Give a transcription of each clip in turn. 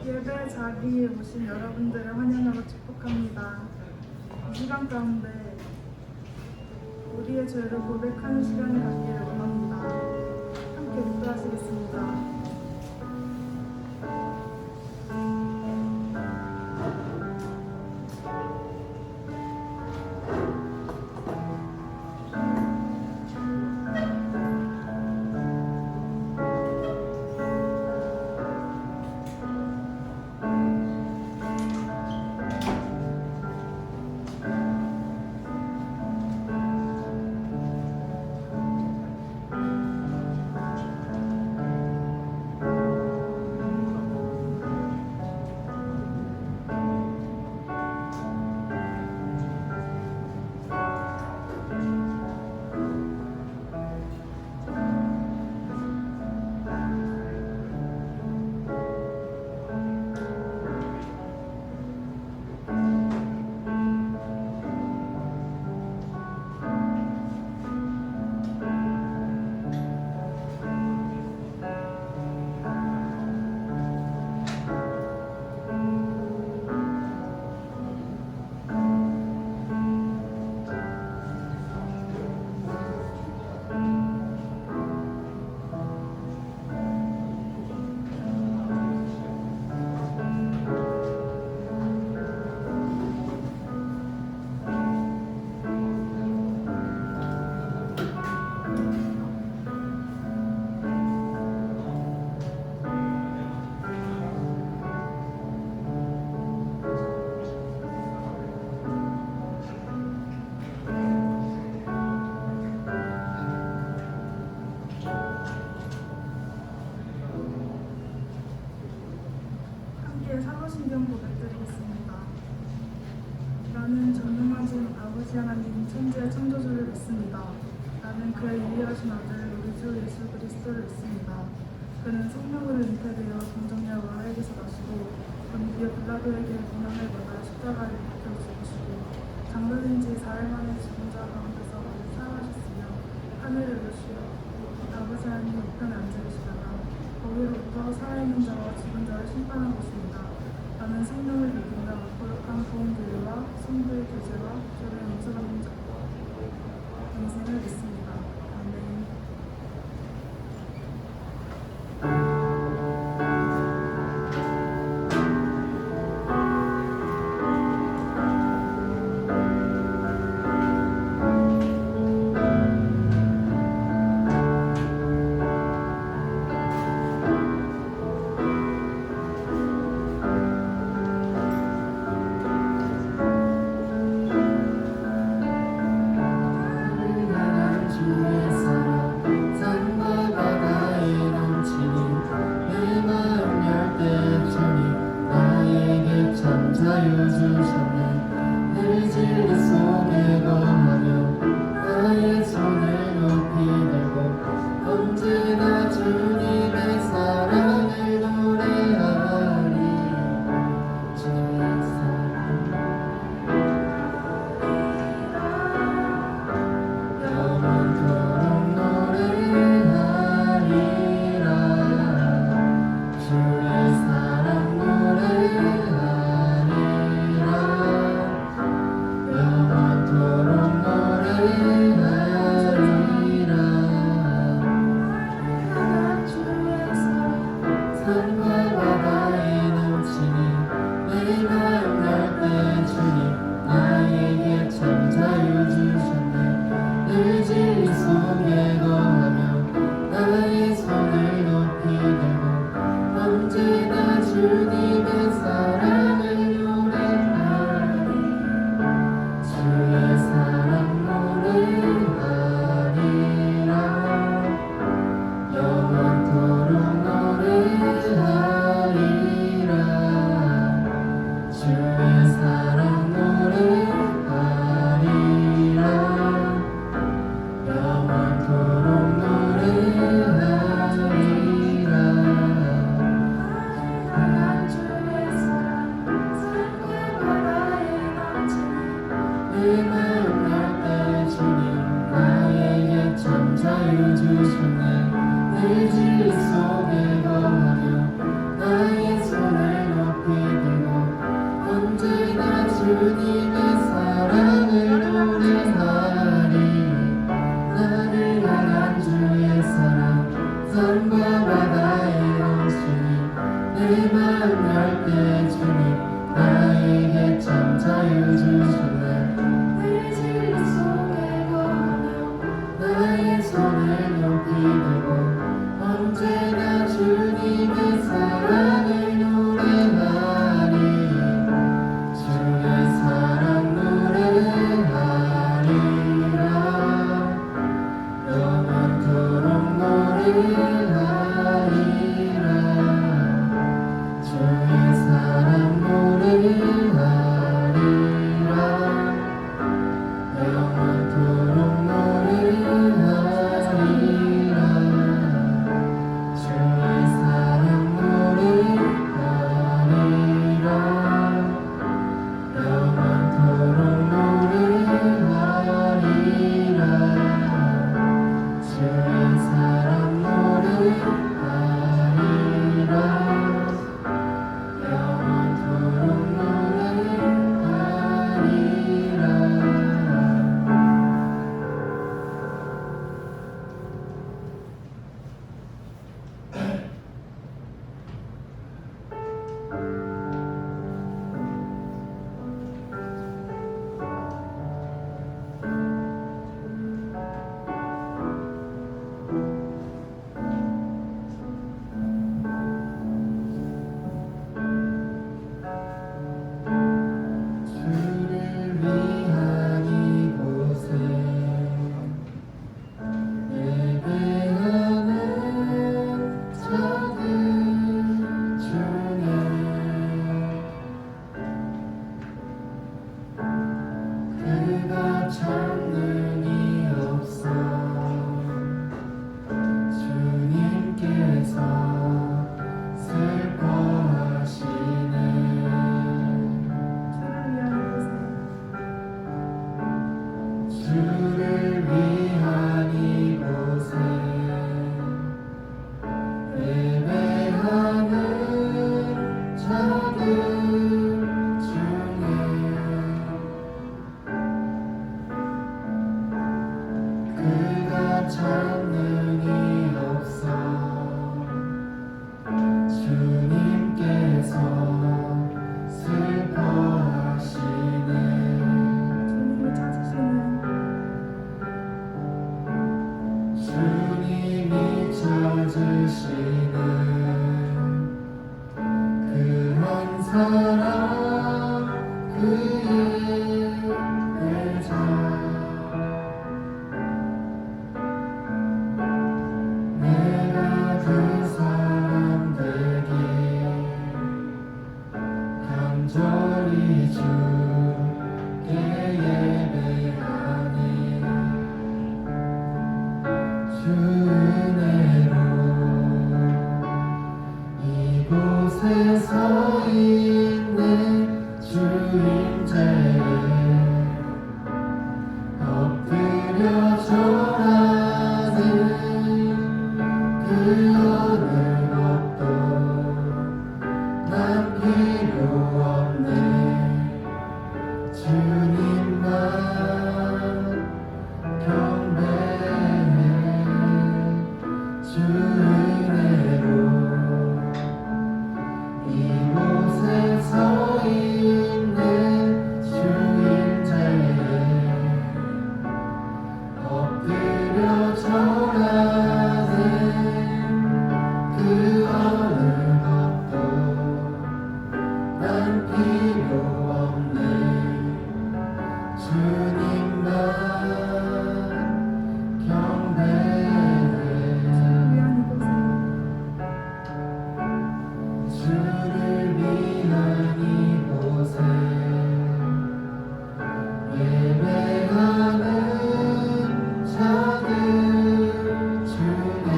예배 자리에 오신 여러분들을 환영하고 축복합니다. 이 시간 가운데 우리의 죄를 고백하는 시간을 갖기를 원합니다. 함께 기도하시겠습니다. 사도신경 고백드리겠습니다. 나는 전능하신 아버지 하나님 천지의 창조주를 믿습니다. 나는 그의 유일하신 아들 우리 주 예수 그리스도를 믿습니다. 그는 성령으로 잉태되어 동정녀 마리아에게서 나시고 본디오 빌라도에게 고난을 받아 십자가에 못 죽으시고 장사된 지 4일 만에 죽은 자 가운데서 살아나셨으며 하늘을 오르시어 아버지 하나님 우편에 앉으시다가 거기로부터 살아있는 자와 죽은 자를 심판한 것입니다. 나는 성령을 믿는다. 거룩한 부흥 교회와 성도의 교제와 죄를 용서받는 자와 영생을 믿습니다. 아멘. 만날 때 주님 나에게 참 자유 주시네. 내 진리 속에 거하며 나의 손을 높이 들고 언제나 주님의 사랑을 노래하리. 주의 사랑 노래하리라. 영원토록 노래하리라. 주의 사랑 노래하리라. 영원토록 노래하리라. 주의 사랑 노래하리라. 영원토록 노래하리라. 주의 사랑 노래하리라. 영원토록 주를 위한 이곳에 예배하는 자들 중에 그가 참는이 없어 주님께서 슬퍼하시네. 주를 위한 이곳에 예배하는 자들 중에 그가 찾는 이 없어 주님께서 슬퍼하시네. 주님이 찾으시는 주님이 찾으시는 그 한 사람 그의 의자. 내가 그 사람 되게 간절히 주께 예배하네. 주 은혜로 이곳에 서 있는 주인자에 엎드려 절하는 그 어느 것도 난 필요 없네. 주님만 경배해. 주 은혜로 이곳에 서 있는 주인자에 엎드려 절하는 그 어느 것도 난 필요 없네. 주님만 경배해. 주를 위한 이곳에 예배하는 자들 중에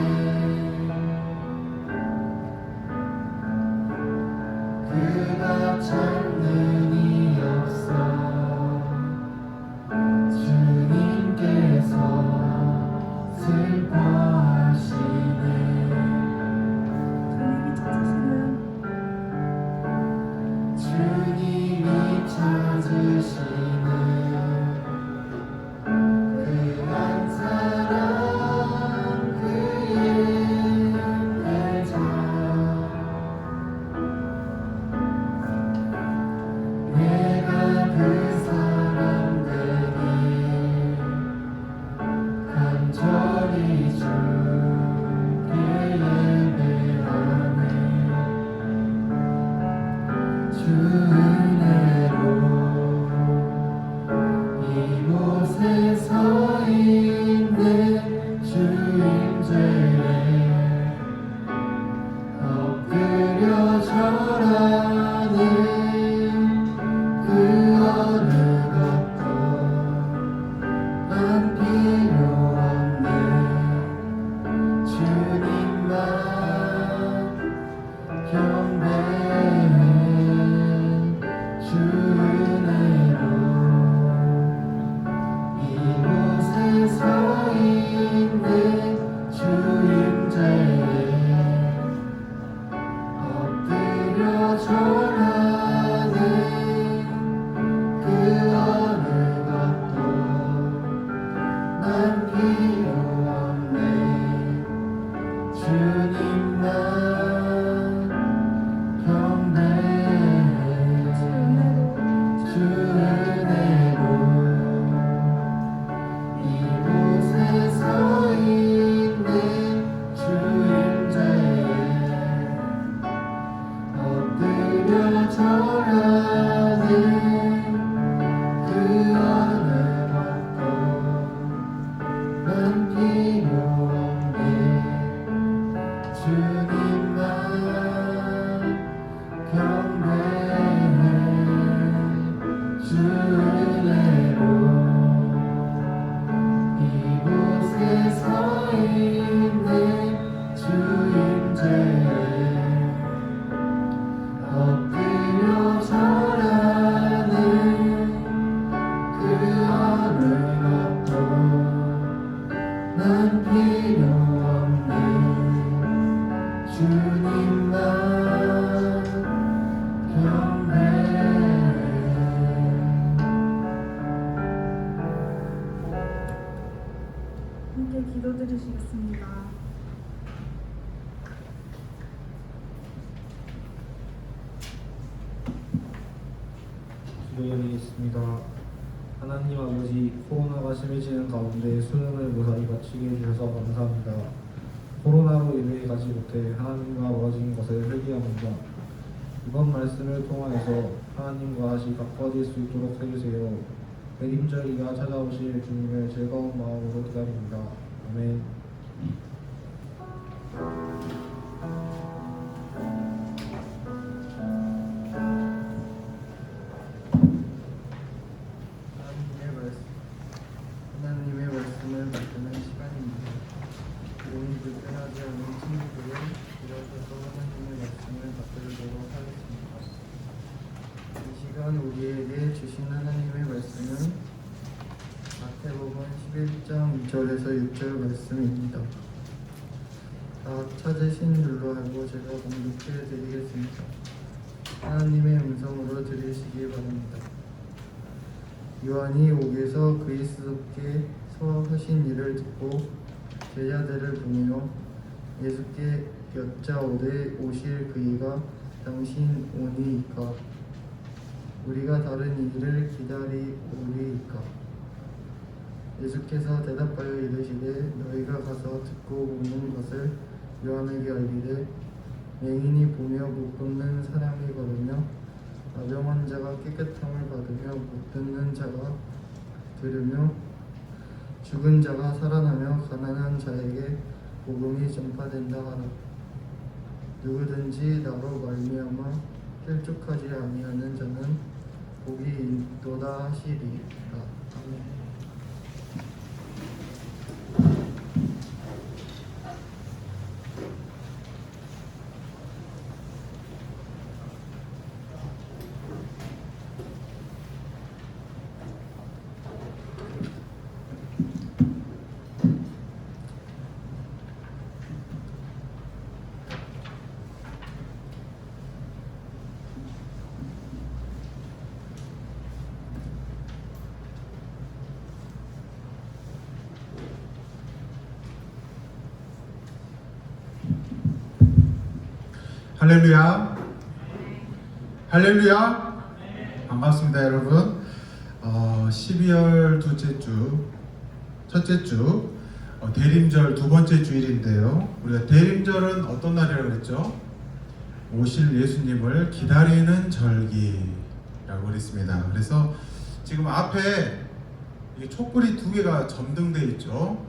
그가 찾는 이 없어 주님께서 슬퍼하시네. 주님이 찾으시는 그 한 사람 그의 의자. 주 은혜로 이곳에 서 있는 주인들의 엎드려 절하는 그 어느 것도 난 필요 없네 주님만 경배해 주 은혜로 이곳에 서 있는 주인들의 엎드려 절하는 그 어느 것도 난 필요 없네 주님만 경배해 주 은혜로 이곳에 서 있는 주인들의 엎드려 절하는 그 어느 것도 난 필요 없네 주님만 경배해 주 은혜로 이곳에 서 있는 주인들의 엎드려 절하는 그 어느 것도 난 필요 없네 주님만 경배해 함께 기도드리시겠습니다. 기도드리겠습니다. 하나님 아버지, 코로나가 심해지는 가운데 수능을 무사히 마치게 해주셔서 감사합니다. 코로나로 예배에 가지 못해 하나님과 멀어진 것을 회개합니다. 이번 말씀을 통하여서 하나님과 다시 가까워질 수 있도록 해주세요. 내림절기가 찾아오실 주님을 즐거운 마음으로 기다립니다. 아멘. 하나님의 말씀을 받는 시간입니다. 몸이 불편하지 않은 친구들은 일어서서 하나님의 말씀을 받들도록 하겠습니다. 이 시간 우리에게 주신 하나님의 말씀은 마태복음 11장 2절에서 6절 말씀입니다. 다 찾으신 줄로 알고 제가 공독해 드리겠습니다. 하나님의 음성으로 들으시기 바랍니다. 요한이 옥에서 그리스도께 서 하신 일을 듣고 제자들을 보내어 예수께 여짜오되 오실 그이가 당신 오니이까 우리가 다른 일을 기다리오리이까 예수께서 대답하여 이르시되 너희가 가서 듣고 보는 것을 요한에게 알리되 맹인이 보며 못 걷는 사람이 걸으며 나병 자가 깨끗함을 받으며 못 듣는 자가 들으며 죽은 자가 살아나며 가난한 자에게 복음이 전파된다 하라. 누구든지 나로 말미암아 실족하지 아니하는 자는 복이 있도다 하시리라. 아멘. 할렐루야. 할렐루야. 반갑습니다, 여러분. 12월 둘째 주, 첫째 주, 대림절 두 번째 주일인데요. 우리가 대림절은 어떤 날이라고 그랬죠? 오실 예수님을 기다리는 절기라고 그랬습니다. 그래서 지금 앞에 이 촛불이 두 개가 점등되어 있죠.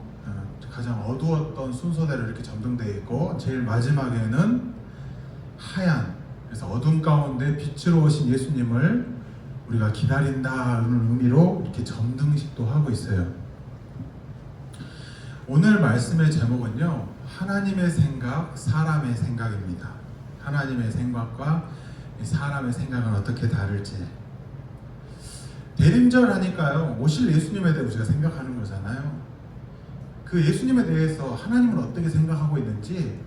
가장 어두웠던 순서대로 이렇게 점등되어 있고 제일 마지막에는 하얀, 그래서 어둠 가운데 빛으로 오신 예수님을 우리가 기다린다는 의미로 이렇게 점등식도 하고 있어요. 오늘 말씀의 제목은요, 하나님의 생각, 사람의 생각입니다. 하나님의 생각과 사람의 생각은 어떻게 다를지. 대림절 하니까요, 오실 예수님에 대해 우리가 생각하는 거잖아요. 그 예수님에 대해서 하나님은 어떻게 생각하고 있는지,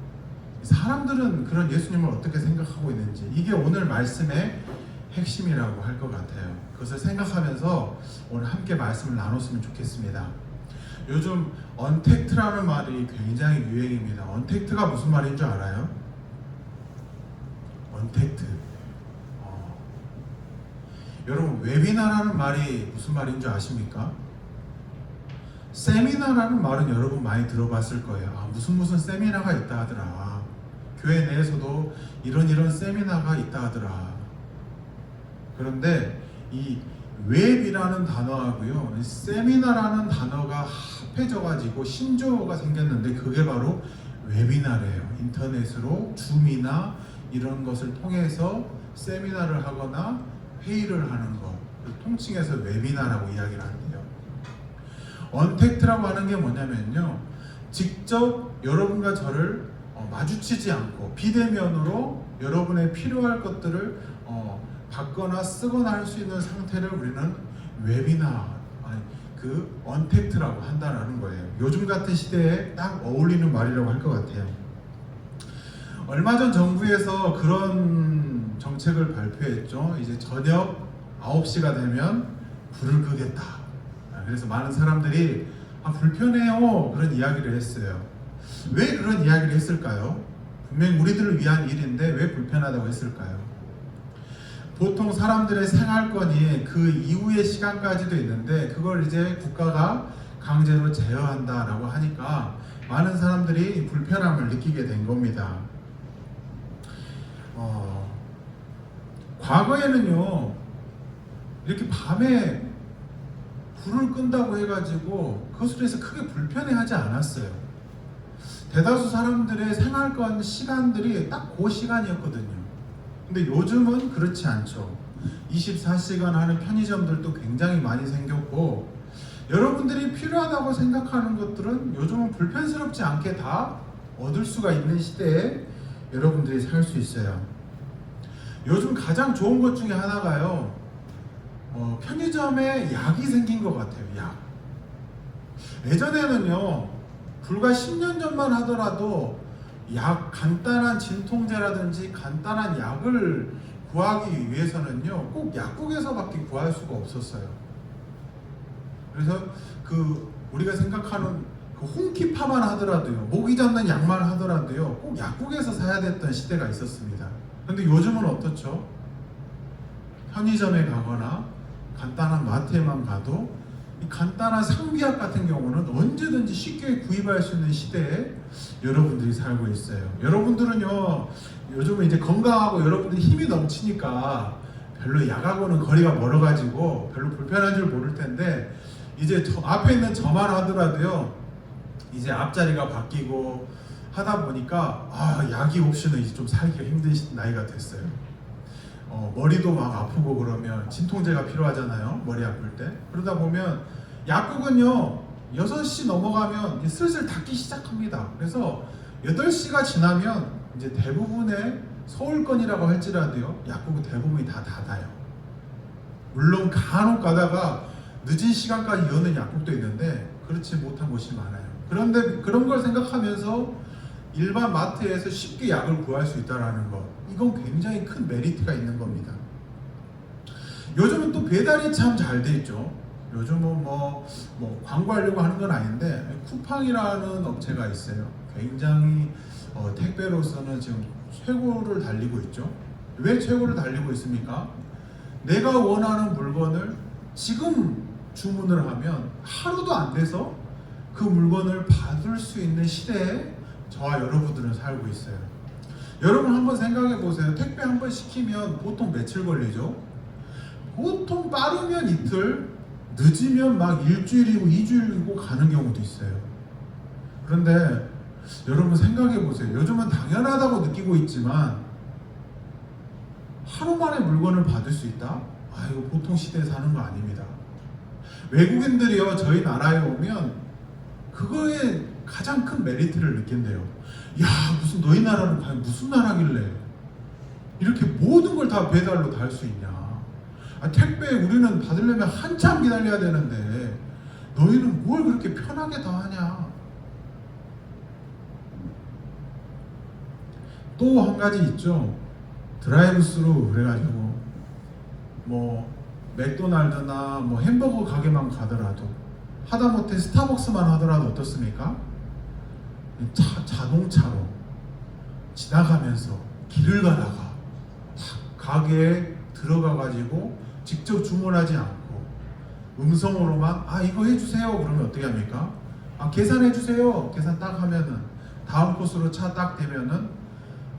사람들은 그런 예수님을 어떻게 생각하고 있는지, 이게 오늘 말씀의 핵심이라고 할 것 같아요. 그것을 생각하면서 오늘 함께 말씀을 나눴으면 좋겠습니다. 요즘 언택트라는 말이 굉장히 유행입니다. 언택트가 무슨 말인 줄 알아요? 언택트. 여러분, 웨비나라는 말이 무슨 말인 줄 아십니까? 세미나라는 말은 여러분 많이 들어봤을 거예요. 무슨 세미나가 있다 하더라. 교회 내에서도 이런 세미나가 있다 하더라. 그런데 이 웹이라는 단어하고요, 세미나라는 단어가 합해져가지고 신조어가 생겼는데 그게 바로 웨비나래요. 인터넷으로 줌이나 이런 것을 통해서 세미나를 하거나 회의를 하는 것, 통칭해서 웨비나라고 이야기를 하는데요. 언택트라고 하는 게 뭐냐면요, 직접 여러분과 저를 마주치지 않고 비대면으로 여러분의 필요할 것들을 받거나 쓰거나 할 수 있는 상태를 우리는 웨비나, 그 언택트라고 한다는 거예요. 요즘 같은 시대에 딱 어울리는 말이라고 할 것 같아요. 얼마 전 정부에서 그런 정책을 발표했죠. 이제 저녁 9시가 되면 불을 끄겠다. 그래서 많은 사람들이 불편해요, 그런 이야기를 했어요. 왜 그런 이야기를 했을까요? 분명히 우리들을 위한 일인데 왜 불편하다고 했을까요? 보통 사람들의 생활권이 그 이후의 시간까지도 있는데 그걸 이제 국가가 강제로 제어한다라고 하니까 많은 사람들이 불편함을 느끼게 된 겁니다. 과거에는요, 이렇게 밤에 불을 끈다고 해가지고 그것으로 해서 크게 불편해하지 않았어요. 대다수 사람들의 생활권 시간들이 딱 그 시간이었거든요. 근데 요즘은 그렇지 않죠. 24시간 하는 편의점들도 굉장히 많이 생겼고, 여러분들이 필요하다고 생각하는 것들은 요즘은 불편스럽지 않게 다 얻을 수가 있는 시대에 여러분들이 살 수 있어요. 요즘 가장 좋은 것 중에 하나가요, 편의점에 약이 생긴 것 같아요. 약. 예전에는요, 불과 10년 전만 하더라도 간단한 진통제라든지 간단한 약을 구하기 위해서는요, 꼭 약국에서밖에 구할 수가 없었어요. 그래서 우리가 생각하는 홍키파만 하더라도요, 모기 잡는 약만 하더라도요, 꼭 약국에서 사야 됐던 시대가 있었습니다. 그런데 요즘은 어떻죠? 편의점에 가거나 간단한 마트에만 가도 이 간단한 상비약 같은 경우는 언제든지 쉽게 구입할 수 있는 시대에 여러분들이 살고 있어요. 여러분들은요, 요즘은 이제 건강하고 여러분들이 힘이 넘치니까 별로 약하고는 거리가 멀어가지고 별로 불편한 줄 모를 텐데, 이제 앞에 있는 저만 하더라도요, 이제 앞자리가 바뀌고 하다 보니까 약이 없이는 이제 좀 살기가 힘든 나이가 됐어요. 머리도 막 아프고 그러면 진통제가 필요하잖아요, 머리 아플 때. 그러다 보면 약국은요, 6시 넘어가면 이제 슬슬 닫기 시작합니다. 그래서 8시가 지나면 이제 대부분의 서울권이라고 할지라도요, 약국은 대부분이 다 닫아요. 물론 간혹 가다가 늦은 시간까지 여는 약국도 있는데 그렇지 못한 곳이 많아요. 그런데 그런 걸 생각하면서 일반 마트에서 쉽게 약을 구할 수 있다는 것, 이건 굉장히 큰 메리트가 있는 겁니다. 요즘은 또 배달이 참 잘 돼 있죠. 요즘은 뭐 광고하려고 하는 건 아닌데, 쿠팡이라는 업체가 있어요. 굉장히 택배로서는 지금 최고를 달리고 있죠. 왜 최고를 달리고 있습니까? 내가 원하는 물건을 지금 주문을 하면 하루도 안 돼서 그 물건을 받을 수 있는 시대에 저와 여러분들은 살고 있어요. 여러분 한번 생각해 보세요. 택배 한 번 시키면 보통 며칠 걸리죠? 보통 빠르면 이틀, 늦으면 막 일주일이고 2주일이고 가는 경우도 있어요. 그런데 여러분 생각해 보세요. 요즘은 당연하다고 느끼고 있지만 하루 만에 물건을 받을 수 있다? 아, 이거 보통 시대에 사는 거 아닙니다. 외국인들이요, 저희 나라에 오면 그거에 가장 큰 메리트를 느낀대요. 야, 무슨 너희 나라는 과연 무슨 나라길래 이렇게 모든 걸 다 배달로 다 할 수 있냐. 아, 택배 우리는 받으려면 한참 기다려야 되는데 너희는 뭘 그렇게 편하게 다 하냐. 또 한 가지 있죠. 드라이브 스루 그래가지고 뭐 맥도날드나 뭐 햄버거 가게만 가더라도 하다못해 스타벅스만 하더라도 어떻습니까? 자동차로 지나가면서 길을 가다가 가게에 들어가가지고 직접 주문하지 않고 음성으로만 이거 해주세요 그러면 어떻게 합니까? 계산해주세요. 계산 딱 하면은 다음 코스로 차 딱 대면은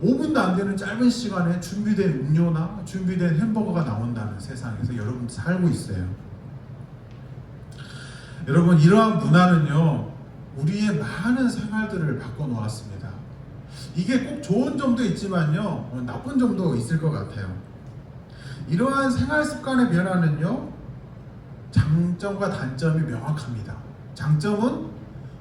5분도 안 되는 짧은 시간에 준비된 음료나 준비된 햄버거가 나온다는 세상에서 여러분 살고 있어요. 여러분 이러한 문화는요 우리의 많은 생활들을 바꿔놓았습니다. 이게 꼭 좋은 점도 있지만요 나쁜 점도 있을 것 같아요. 이러한 생활 습관의 변화는요 장점과 단점이 명확합니다. 장점은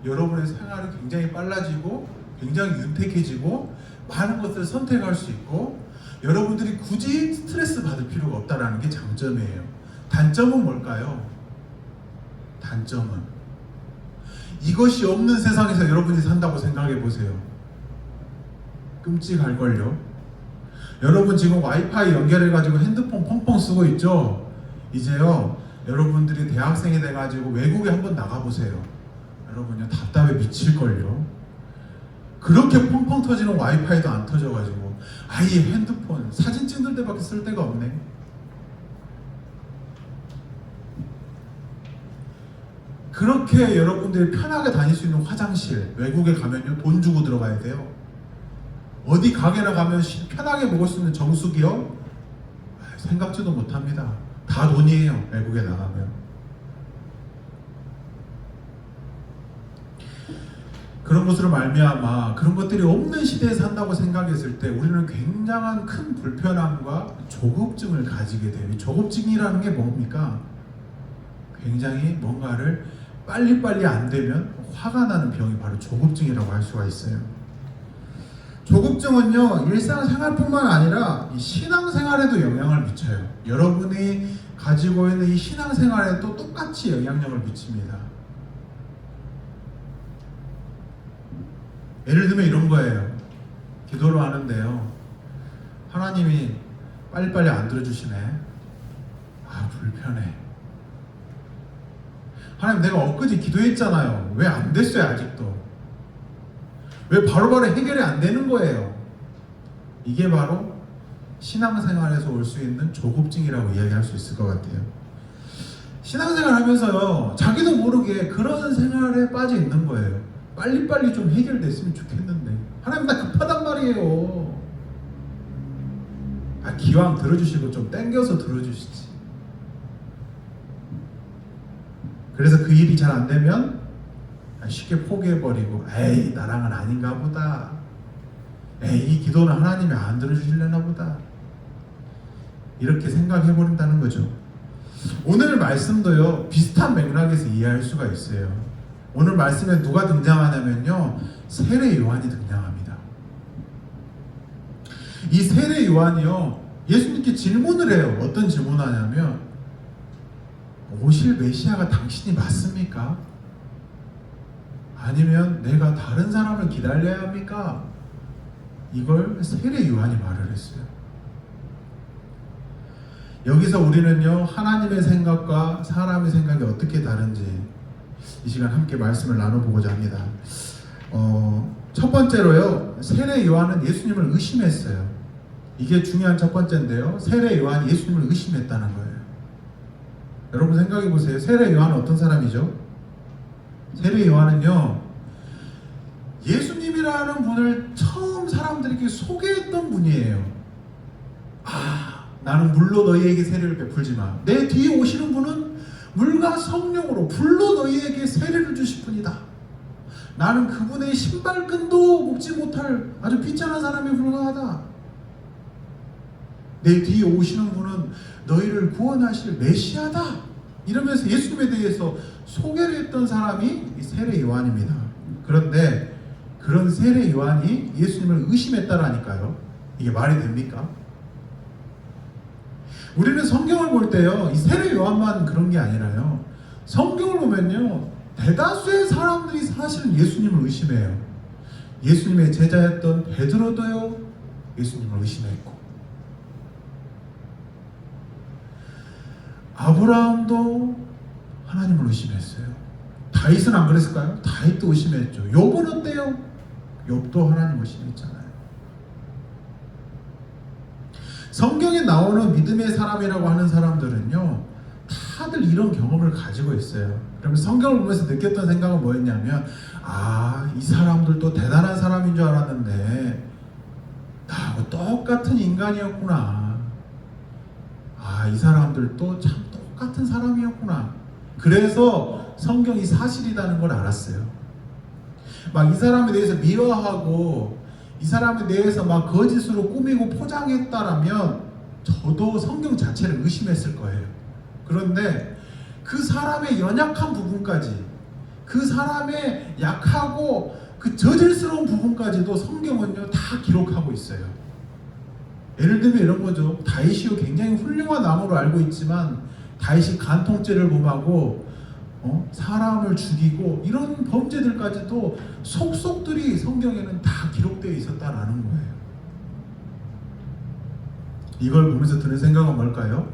여러분의 생활이 굉장히 빨라지고 굉장히 윤택해지고 많은 것을 선택할 수 있고 여러분들이 굳이 스트레스 받을 필요가 없다는 게 장점이에요. 단점은 뭘까요? 단점은 이것이 없는 세상에서 여러분이 산다고 생각해 보세요. 끔찍할걸요. 여러분 지금 와이파이 연결해가지고 핸드폰 펑펑 쓰고 있죠? 이제요 여러분들이 대학생이 돼가지고 외국에 한번 나가보세요. 여러분요 답답해 미칠걸요. 그렇게 펑펑 터지는 와이파이도 안 터져가지고 아예 핸드폰 사진 찍는 데밖에 쓸 데가 없네. 그렇게 여러분들이 편하게 다닐 수 있는 화장실 외국에 가면요 돈 주고 들어가야 돼요. 어디 가게나 가면 편하게 먹을 수 있는 정수기요 생각지도 못합니다. 다 돈이에요. 외국에 나가면. 그런 것으로 말미암아 그런 것들이 없는 시대에 산다고 생각했을 때 우리는 굉장한 큰 불편함과 조급증을 가지게 돼요. 이 조급증이라는 게 뭡니까? 굉장히 뭔가를 빨리빨리 안 되면 화가 나는 병이 바로 조급증이라고 할 수가 있어요. 조급증은요 일상생활뿐만 아니라 이 신앙생활에도 영향을 미쳐요. 여러분이 가지고 있는 이 신앙생활에도 똑같이 영향력을 미칩니다. 예를 들면 이런 거예요. 기도를 하는데요 하나님이 빨리빨리 안 들어주시네. 불편해. 하나님 내가 엊그제 기도했잖아요. 왜 안 됐어요 아직도? 왜 바로바로 해결이 안 되는 거예요? 이게 바로 신앙생활에서 올 수 있는 조급증이라고 이야기할 수 있을 것 같아요. 신앙생활 하면서요 자기도 모르게 그런 생활에 빠져 있는 거예요. 빨리빨리 좀 해결됐으면 좋겠는데 하나님 나 급하단 말이에요. 기왕 들어주시고 좀 땡겨서 들어주시지. 그래서 그 일이 잘 안 되면 쉽게 포기해버리고 에이 나랑은 아닌가 보다. 에이 이 기도는 하나님이 안 들어주시려나 보다. 이렇게 생각해버린다는 거죠. 오늘 말씀도요 비슷한 맥락에서 이해할 수가 있어요. 오늘 말씀에 누가 등장하냐면요 세례 요한이 등장합니다. 이 세례 요한이요 예수님께 질문을 해요. 어떤 질문을 하냐면 오실 메시아가 당신이 맞습니까? 아니면 내가 다른 사람을 기다려야 합니까? 이걸 세례 요한이 말을 했어요. 여기서 우리는요 하나님의 생각과 사람의 생각이 어떻게 다른지 이 시간 함께 말씀을 나눠보고자 합니다. 첫 번째로요 세례 요한은 예수님을 의심했어요. 이게 중요한 첫 번째인데요 세례 요한이 예수님을 의심했다는 거예요. 여러분 생각해 보세요. 세례 요한은 어떤 사람이죠? 세례 요한은요 예수님이라는 분을 처음 많은 사람들에게 소개했던 분이에요. 나는 물로 너희에게 세례를 베풀지만 내 뒤에 오시는 분은 물과 성령으로 불로 너희에게 세례를 주실 분이다. 나는 그분의 신발끈도 묶지 못할 아주 비천한 사람에 불과하다. 내 뒤에 오시는 분은 너희를 구원하실 메시아다. 이러면서 예수님에 대해서 소개를 했던 사람이 이 세례 요한입니다. 그런데 그런 세례 요한이 예수님을 의심했다라니까요. 이게 말이 됩니까? 우리는 성경을 볼 때요, 이 세례 요한만 그런 게 아니라요, 성경을 보면요, 대다수의 사람들이 사실은 예수님을 의심해요. 예수님의 제자였던 베드로도요, 예수님을 의심했고, 아브라함도 하나님을 의심했어요. 다윗은 안 그랬을까요? 다윗도 의심했죠. 욥은 어때요? 욥도 하나님을 의심했잖아요. 성경에 나오는 믿음의 사람이라고 하는 사람들은요, 다들 이런 경험을 가지고 있어요. 그러면 성경을 보면서 느꼈던 생각은 뭐였냐면, 이 사람들도 대단한 사람인 줄 알았는데 나하고 똑같은 인간이었구나. 이 사람들도 참 똑같은 사람이었구나. 그래서 성경이 사실이라는 걸 알았어요. 막 이 사람에 대해서 미워하고 이 사람에 대해서 막 거짓으로 꾸미고 포장했다라면 저도 성경 자체를 의심했을 거예요. 그런데 그 사람의 연약한 부분까지, 그 사람의 약하고 그 저질스러운 부분까지도 성경은요 다 기록하고 있어요. 예를 들면 이런 거죠. 다윗이요 굉장히 훌륭한 나무로 알고 있지만 다윗이 간통죄를 범하고 사람을 죽이고 이런 범죄들까지도 속속들이 성경에는 다 기록되어 있었다라는 거예요. 이걸 보면서 드는 생각은 뭘까요?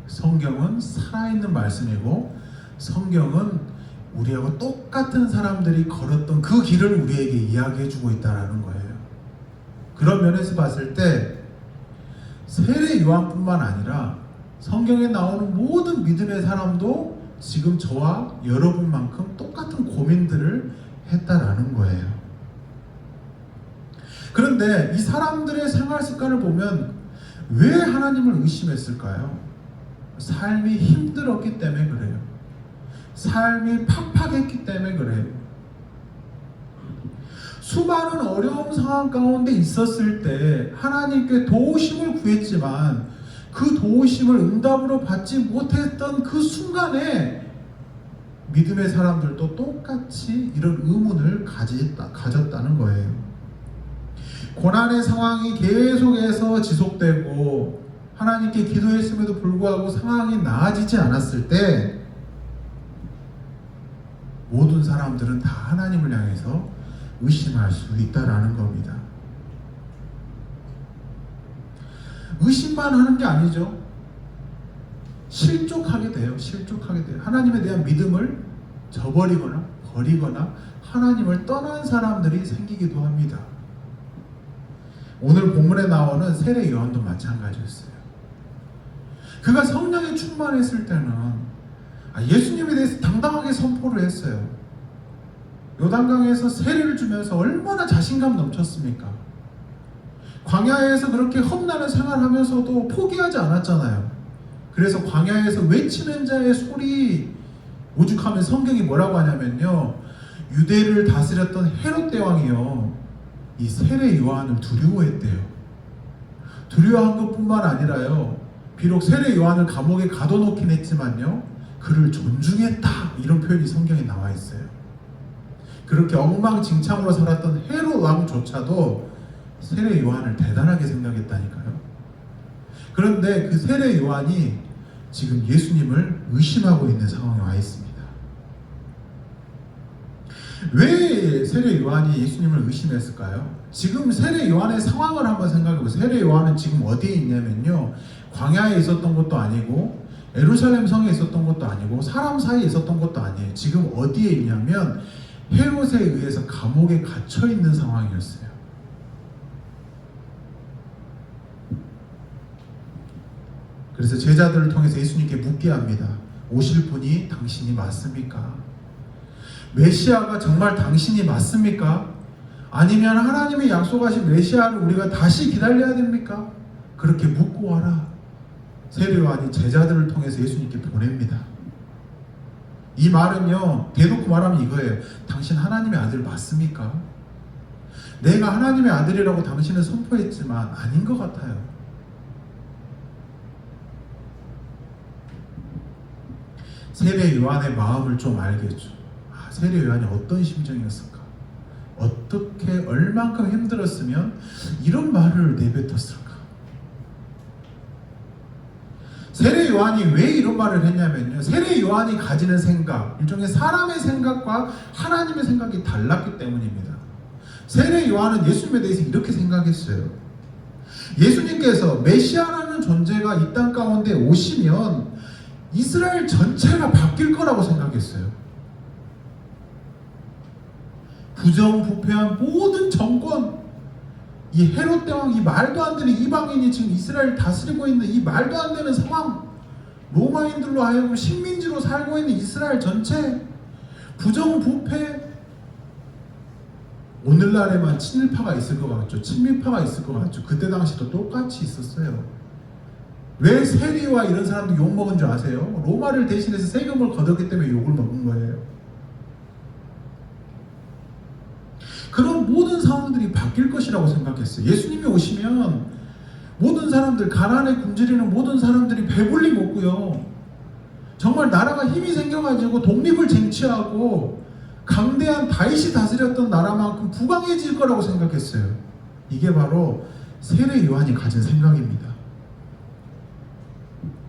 성경은 살아있는 말씀이고 성경은 우리하고 똑같은 사람들이 걸었던 그 길을 우리에게 이야기해주고 있다는 거예요. 그런 면에서 봤을 때 세례 요한뿐만 아니라 성경에 나오는 모든 믿음의 사람도 지금 저와 여러분만큼 똑같은 고민들을 했다라는 거예요. 그런데 이 사람들의 생활 습관을 보면 왜 하나님을 의심했을까요? 삶이 힘들었기 때문에 그래요. 삶이 팍팍했기 때문에 그래요. 수많은 어려운 상황 가운데 있었을 때 하나님께 도우심을 구했지만 그 도우심을 응답으로 받지 못했던 그 순간에 믿음의 사람들도 똑같이 이런 의문을 가졌다는 거예요. 고난의 상황이 계속해서 지속되고 하나님께 기도했음에도 불구하고 상황이 나아지지 않았을 때 모든 사람들은 다 하나님을 향해서 의심할 수 있다라는 겁니다. 의심만 하는 게 아니죠. 실족하게 돼요. 하나님에 대한 믿음을 저버리거나 버리거나 하나님을 떠난 사람들이 생기기도 합니다. 오늘 본문에 나오는 세례 요한도 마찬가지였어요. 그가 성령에 충만했을 때는 예수님에 대해서 당당하게 선포를 했어요. 요단강에서 세례를 주면서 얼마나 자신감 넘쳤습니까? 광야에서 그렇게 험난한 생활하면서도 포기하지 않았잖아요. 그래서 광야에서 외치는 자의 소리, 오죽하면 성경이 뭐라고 하냐면요, 유대를 다스렸던 헤롯 대왕이요, 이 세례 요한을 두려워했대요. 두려워한 것뿐만 아니라요, 비록 세례 요한을 감옥에 가둬놓긴 했지만요, 그를 존중했다, 이런 표현이 성경에 나와 있어요. 그렇게 엉망진창으로 살았던 헤롯 왕조차도 세례 요한을 대단하게 생각했다니까요. 그런데 그 세례 요한이 지금 예수님을 의심하고 있는 상황에 와 있습니다. 왜 세례 요한이 예수님을 의심했을까요? 지금 세례 요한의 상황을 한번 생각해보세요. 세례 요한은 지금 어디에 있냐면요, 광야에 있었던 것도 아니고 예루살렘 성에 있었던 것도 아니고 사람 사이에 있었던 것도 아니에요. 지금 어디에 있냐면 헤롯에 의해서 감옥에 갇혀 있는 상황이었어요. 그래서 제자들을 통해서 예수님께 묻게 합니다. 오실 분이 당신이 맞습니까? 메시아가 정말 당신이 맞습니까? 아니면 하나님이 약속하신 메시아를 우리가 다시 기다려야 됩니까? 그렇게 묻고 와라. 세례 요한이 제자들을 통해서 예수님께 보냅니다. 이 말은요, 대놓고 말하면 이거예요. 당신 하나님의 아들 맞습니까? 내가 하나님의 아들이라고 당신은 선포했지만 아닌 것 같아요. 세례 요한의 마음을 좀 알겠죠. 세례 요한이 어떤 심정이었을까? 어떻게 얼만큼 힘들었으면 이런 말을 내뱉었을까? 세례 요한이 왜 이런 말을 했냐면요, 세례 요한이 가지는 생각, 일종의 사람의 생각과 하나님의 생각이 달랐기 때문입니다. 세례 요한은 예수님에 대해서 이렇게 생각했어요. 예수님께서 메시아라는 존재가 이 땅 가운데 오시면 이스라엘 전체가 바뀔 거라고 생각했어요. 부정부패한 모든 정권, 이 헤롯 대왕, 이 말도 안 되는 이방인이 지금 이스라엘 다스리고 있는 이 말도 안 되는 상황, 로마인들로 하여금 식민지로 살고 있는 이스라엘 전체, 부정부패, 오늘날에만 친일파가 있을 것 같죠. 친미파가 있을 것 같죠. 그때 당시도 똑같이 있었어요. 왜 세리와 이런 사람들 욕먹은 줄 아세요? 로마를 대신해서 세금을 걷었기 때문에 욕을 먹은 거예요. 그런 모든 상황들이 바뀔 것이라고 생각했어요. 예수님이 오시면 모든 사람들, 가난에 굶주리는 모든 사람들이 배불리 먹고요, 정말 나라가 힘이 생겨가지고 독립을 쟁취하고 강대한 다윗이 다스렸던 나라만큼 부강해질 거라고 생각했어요. 이게 바로 세례 요한이 가진 생각입니다.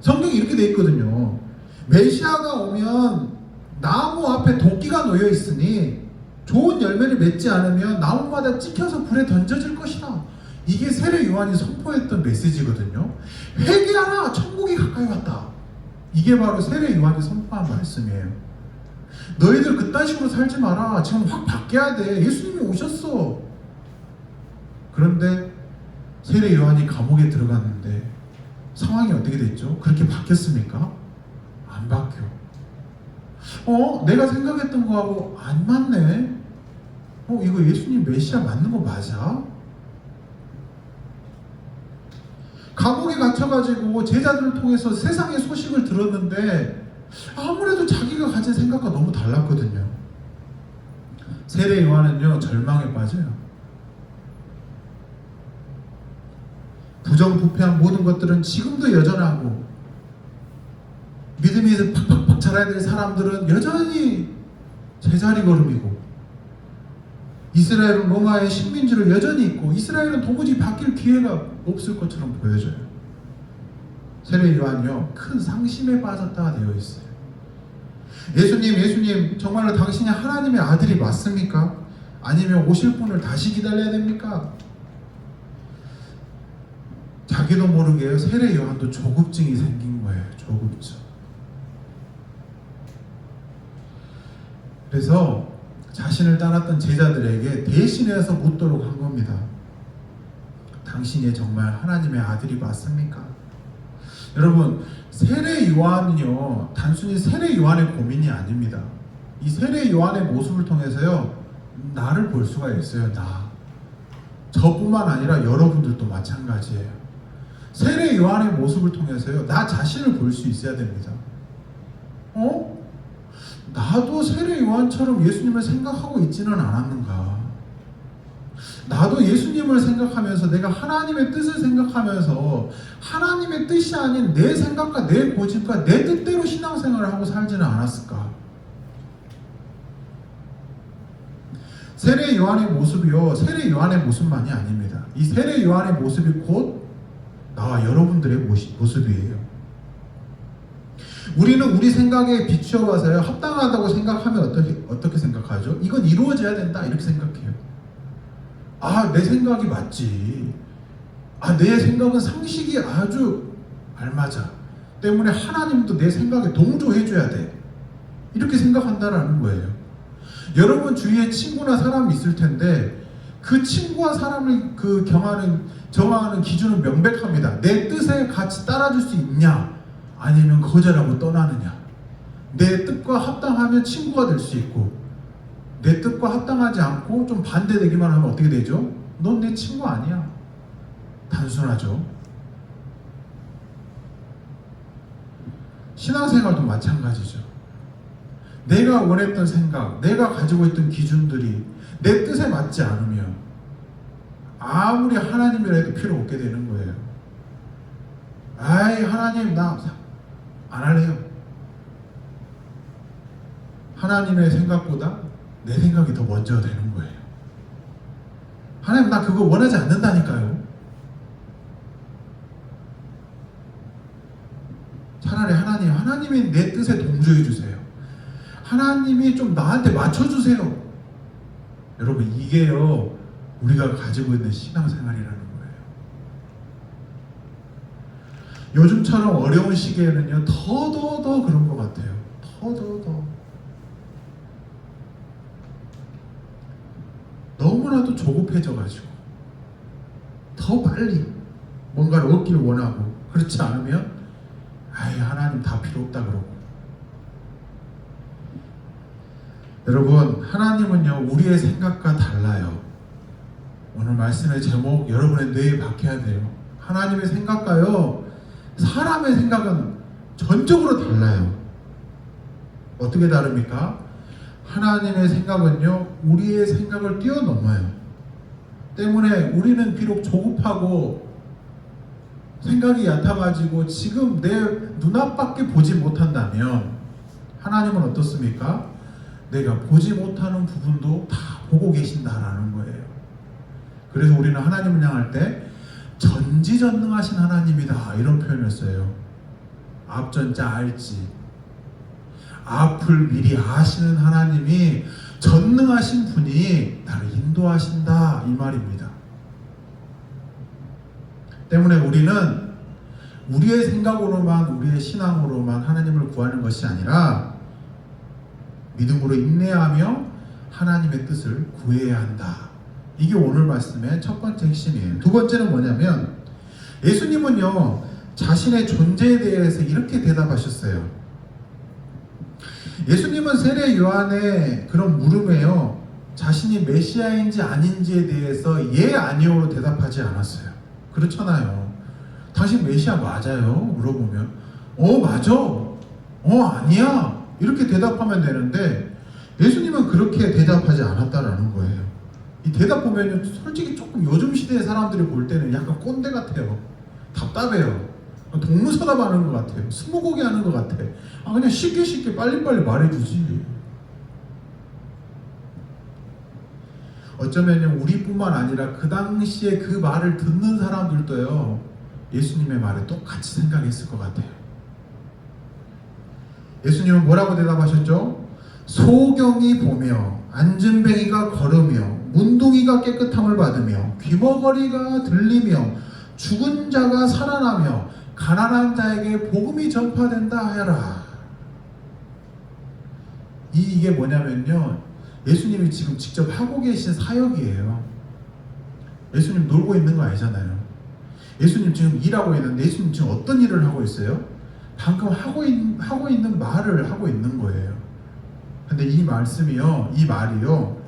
성경이 이렇게 돼 있거든요. 메시아가 오면 나무 앞에 도끼가 놓여 있으니 좋은 열매를 맺지 않으면 나무마다 찍혀서 불에 던져질 것이다. 이게 세례 요한이 선포했던 메시지거든요. 회개하라, 천국이 가까이 왔다. 이게 바로 세례 요한이 선포한 말씀이에요. 너희들 그딴 식으로 살지 마라. 지금 확 바뀌어야 돼. 예수님이 오셨어. 그런데 세례 요한이 감옥에 들어갔는데 상황이 어떻게 됐죠? 그렇게 바뀌었습니까? 안 바뀌어. 내가 생각했던 거하고 안 맞네. 이거 예수님 메시아 맞는 거 맞아? 감옥에 갇혀가지고 제자들을 통해서 세상의 소식을 들었는데 아무래도 자기가 가진 생각과 너무 달랐거든요. 세례 요한은요, 절망에 빠져요. 부정부패한 모든 것들은 지금도 여전하고, 믿음이 팍팍팍 자라야 될 사람들은 여전히 제자리 걸음이고, 이스라엘은 로마의 식민지로 여전히 있고, 이스라엘은 도무지 바뀔 기회가 없을 것처럼 보여져요. 세례 요한이요, 큰 상심에 빠졌다가 되어 있어요. 예수님, 정말로 당신이 하나님의 아들이 맞습니까? 아니면 오실 분을 다시 기다려야 됩니까? 자기도 모르게 세례 요한도 조급증이 생긴 거예요. 조급증. 그래서 자신을 따랐던 제자들에게 대신해서 묻도록 한 겁니다. 당신이 정말 하나님의 아들이 맞습니까? 여러분, 세례 요한은요, 단순히 세례 요한의 고민이 아닙니다. 이 세례 요한의 모습을 통해서요, 나를 볼 수가 있어요. 저뿐만 아니라 여러분들도 마찬가지예요. 세례 요한의 모습을 통해서요, 나 자신을 볼 수 있어야 됩니다. 나도 세례 요한처럼 예수님을 생각하고 있지는 않았는가? 나도 예수님을 생각하면서 내가 하나님의 뜻을 생각하면서 하나님의 뜻이 아닌 내 생각과 내 고집과 내 뜻대로 신앙생활을 하고 살지는 않았을까? 세례 요한의 모습이요, 세례 요한의 모습만이 아닙니다. 이 세례 요한의 모습이 곧 나와 여러분들의 모습이에요. 우리는 우리 생각에 비추어 봐서요, 합당하다고 생각하면 어떻게 생각하죠? 이건 이루어져야 된다, 이렇게 생각해요. 내 생각이 맞지. 내 생각은 상식이 아주 알맞아. 때문에 하나님도 내 생각에 동조해줘야 돼. 이렇게 생각한다라는 거예요. 여러분 주위에 친구나 사람이 있을 텐데 그 친구와 사람을 정하는 기준은 명백합니다. 내 뜻에 같이 따라줄 수 있냐, 아니면 거절하고 떠나느냐. 내 뜻과 합당하면 친구가 될 수 있고, 내 뜻과 합당하지 않고 좀 반대되기만 하면 어떻게 되죠? 넌 내 친구 아니야. 단순하죠. 신앙생활도 마찬가지죠. 내가 원했던 생각, 내가 가지고 있던 기준들이 내 뜻에 맞지 않으면 아무리 하나님이라 해도 필요 없게 되는 거예요. 아이, 하나님 나 안 할래요. 하나님의 생각보다 내 생각이 더 먼저 되는 거예요. 하나님 나 그거 원하지 않는다니까요. 차라리 하나님이 내 뜻에 동조해 주세요. 하나님이 좀 나한테 맞춰주세요. 여러분, 이게요 우리가 가지고 있는 신앙생활이라는 거예요. 요즘처럼 어려운 시기에는요 더 그런 것 같아요. 더 너무나도 조급해져가지고 더 빨리 뭔가를 얻기를 원하고, 그렇지 않으면 아이, 하나님 다 필요 없다 그러고. 여러분, 하나님은요 우리의 생각과 달라요. 오늘 말씀의 제목 여러분의 뇌에 박혀야 돼요. 하나님의 생각과요 사람의 생각은 전적으로 달라요. 어떻게 다릅니까? 하나님의 생각은요 우리의 생각을 뛰어넘어요. 때문에 우리는 비록 조급하고 생각이 얕아가지고 지금 내 눈앞밖에 보지 못한다면, 하나님은 어떻습니까? 내가 보지 못하는 부분도 다 보고 계신다라는 거예요. 그래서 우리는 하나님을 향할 때 전지전능하신 하나님이다 이런 표현을 써요. 앞전자 알지, 앞을 미리 아시는 하나님이, 전능하신 분이 나를 인도하신다 이 말입니다. 때문에 우리는 우리의 생각으로만, 우리의 신앙으로만 하나님을 구하는 것이 아니라 믿음으로 인내하며 하나님의 뜻을 구해야 한다. 이게 오늘 말씀의 첫 번째 핵심이에요. 두 번째는 뭐냐면, 예수님은요 자신의 존재에 대해서 이렇게 대답하셨어요. 예수님은 세례 요한의 그런 물음에요 자신이 메시아인지 아닌지에 대해서 예 아니오로 대답하지 않았어요. 그렇잖아요. 당신 메시아 맞아요? 물어보면 맞아, 아니야 이렇게 대답하면 되는데, 예수님은 그렇게 대답하지 않았다라는 거예요. 이 대답 보면 솔직히 조금 요즘 시대의 사람들이 볼 때는 약간 꼰대 같아요. 답답해요. 동무서답하는 것 같아요. 스무고개 하는 것 같아. 그냥 쉽게 빨리빨리 말해주지. 어쩌면 우리뿐만 아니라 그 당시에 그 말을 듣는 사람들도요 예수님의 말에 똑같이 생각했을 것 같아요. 예수님은 뭐라고 대답하셨죠? 소경이 보며 안진뱅이가 걸으며 문둥이가 깨끗함을 받으며 귀머거리가 들리며 죽은 자가 살아나며 가난한 자에게 복음이 전파된다 하여라. 이게 뭐냐면요 예수님이 지금 직접 하고 계신 사역이에요. 예수님 놀고 있는 거 아니잖아요. 예수님 지금 일하고 있는데, 예수님 지금 어떤 일을 하고 있어요? 방금 하고 있는 말을 하고 있는 거예요. 근데 이 말씀이요, 이 말이요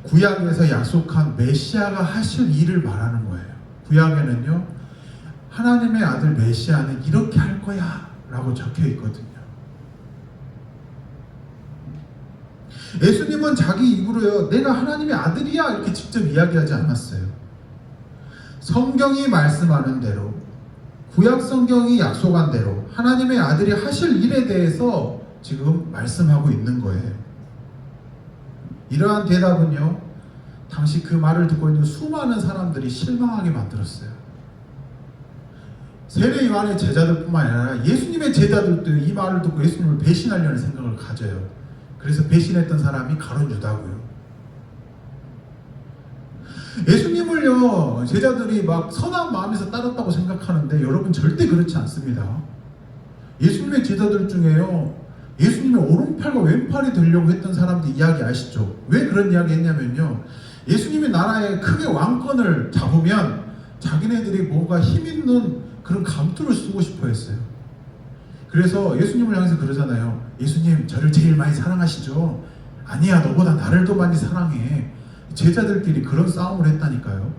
구약에서 약속한 메시아가 하실 일을 말하는 거예요. 구약에는요 하나님의 아들 메시아는 이렇게 할 거야 라고 적혀 있거든요. 예수님은 자기 입으로요 내가 하나님의 아들이야 이렇게 직접 이야기하지 않았어요. 성경이 말씀하는 대로, 구약 성경이 약속한 대로 하나님의 아들이 하실 일에 대해서 지금 말씀하고 있는 거예요. 이러한 대답은요 당시 그 말을 듣고 있는 수많은 사람들이 실망하게 만들었어요. 세례 요한의 제자들뿐만 아니라 예수님의 제자들도 이 말을 듣고 예수님을 배신하려는 생각을 가져요. 그래서 배신했던 사람이 가룟 유다고요. 예수님을요 제자들이 막 선한 마음에서 따랐다고 생각하는데, 여러분 절대 그렇지 않습니다. 예수님의 제자들 중에요 예수님의 오른팔과 왼팔이 되려고 했던 사람들 이야기 아시죠? 왜 그런 이야기 했냐면요 예수님이 나라의 크게 왕권을 잡으면 자기네들이 뭔가 힘 있는 그런 감투를 쓰고 싶어 했어요. 그래서 예수님을 향해서 그러잖아요. 예수님 저를 제일 많이 사랑하시죠? 아니야, 너보다 나를 더 많이 사랑해. 제자들끼리 그런 싸움을 했다니까요.